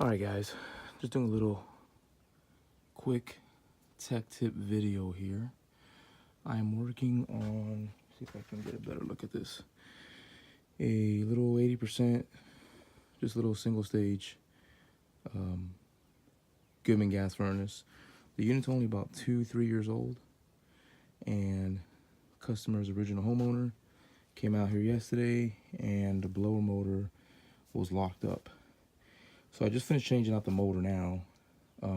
All right, guys, just doing a little quick tech tip video here. I am working on, see if I can get a better look at this, a little 80%, just a little single stage Goodman gas furnace. The unit's only about 2-3 years old, and customer's original homeowner came out here yesterday and the blower motor was locked up. So I just finished changing out the motor now,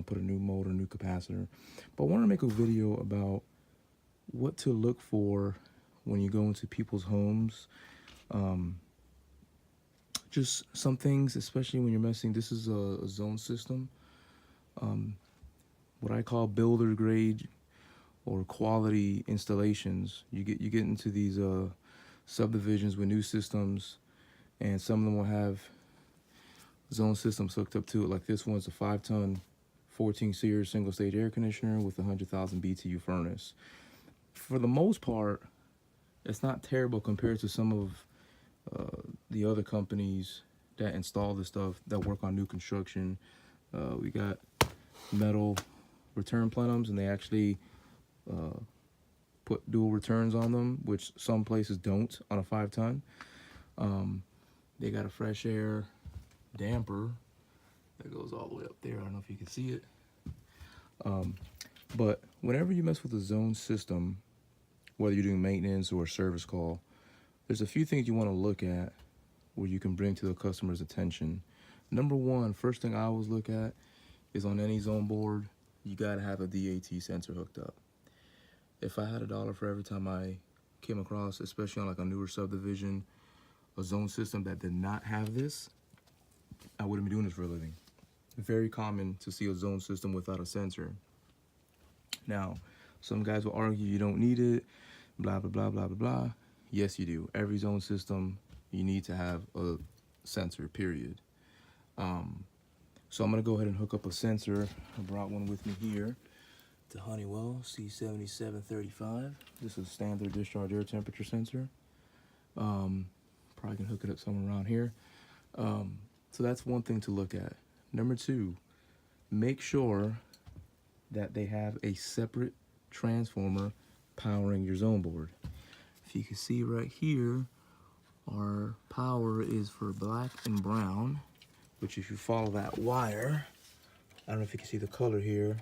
put a new motor, new capacitor. But I want to make a video about what to look for when you go into people's homes. Just some things, especially when you're messing, this is a zone system. What I call builder grade or quality installations. You get into these subdivisions with new systems, and some of them will have zone systems hooked up to it. Like this one's a 5-ton 14 series single stage air conditioner with a 100,000 BTU furnace. For the most part, it's not terrible compared to some of the other companies that install this stuff that work on new construction. We got metal return plenums, and they actually put dual returns on them, which some places don't on a 5-ton. They got a fresh air damper that goes all the way up there. I don't know if you can see it. But whenever you mess with a zone system, whether you're doing maintenance or a service call, there's a few things you want to look at where you can bring to the customer's attention. Number one, first thing I always look at is on any zone board, you got to have a DAT sensor hooked up. If I had $1 for every time I came across, especially on like a newer subdivision, a zone system that did not have this, I wouldn't be doing this for a living. Very common to see a zone system without a sensor. Now, some guys will argue you don't need it, blah, blah, blah, blah, blah, blah. Yes, you do. Every zone system, you need to have a sensor, period. So I'm gonna go ahead and hook up a sensor. I brought one with me here. The Honeywell C7735. This is a standard discharge air temperature sensor. Probably can hook it up somewhere around here. So that's one thing to look at. Number two, make sure that they have a separate transformer powering your zone board. If you can see right here, our power is for black and brown, which if you follow that wire, I don't know if you can see the color here,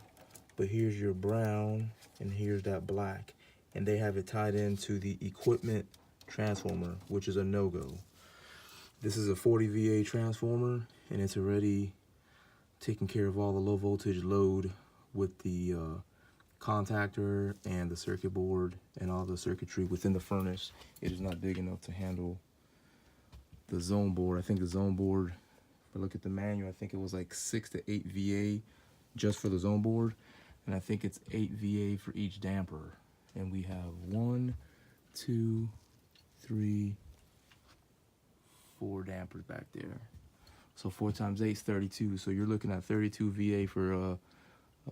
but here's your brown and here's that black. And they have it tied into the equipment transformer, which is a no-go. This is a 40 VA transformer, and it's already taking care of all the low voltage load with the contactor and the circuit board and all the circuitry within the furnace. It is not big enough to handle the zone board. I think the zone board, if I look at the manual, I think it was like 6 to 8 VA just for the zone board, and I think it's 8 VA for each damper. And we have 1, 2, 3, 4 dampers back there. So 4 times 8 is 32. So you're looking at 32 VA for a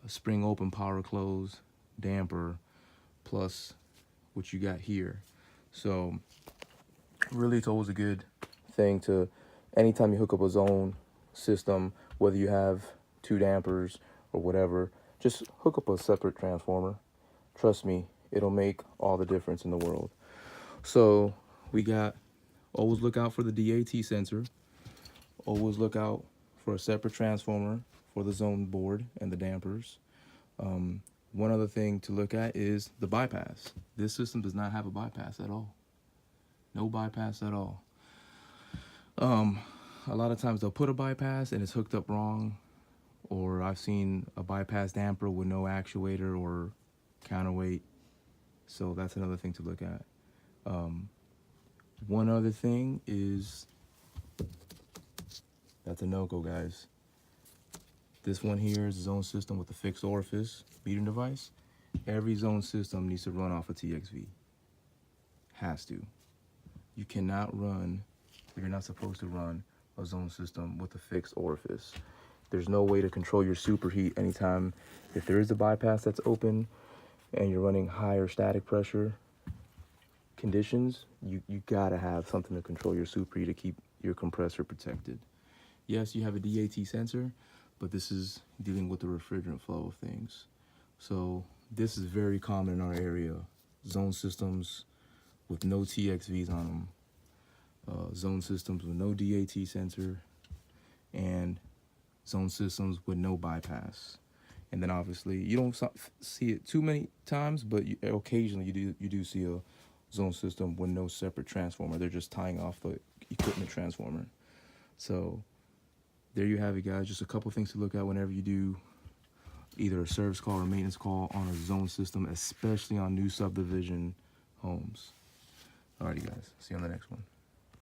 spring open power close damper plus what you got here. So really, it's always a good thing to, anytime you hook up a zone system, whether you have 2 dampers or whatever, just hook up a separate transformer. Trust me, it'll make all the difference in the world. So we got, always look out for the DAT sensor. Always look out for a separate transformer for the zone board and the dampers. One other thing to look at is the bypass. This system does not have a bypass at all. No bypass at all. A lot of times they'll put a bypass and it's hooked up wrong, or I've seen a bypass damper with no actuator or counterweight. So that's another thing to look at. One other thing is, that's a no-go, guys. This one here is a zone system with a fixed orifice metering device. Every zone system needs to run off a TXV. Has to. You cannot run, or you're not supposed to run, a zone system with a fixed orifice. There's no way to control your superheat anytime. If there is a bypass that's open and you're running higher static pressure conditions, you gotta have something to control your superheat to keep your compressor protected. Yes, you have a DAT sensor, but this is dealing with the refrigerant flow of things. So this is very common in our area. Zone systems with no TXVs on them. Zone systems with no DAT sensor, and zone systems with no bypass. And then obviously you don't see it too many times, but occasionally you do see a zone system with no separate transformer. They're just tying off the equipment transformer. So there you have it, guys. Just a couple things to look at whenever you do either a service call or maintenance call on a zone system, especially on new subdivision homes. Alrighty, guys. See you on the next one.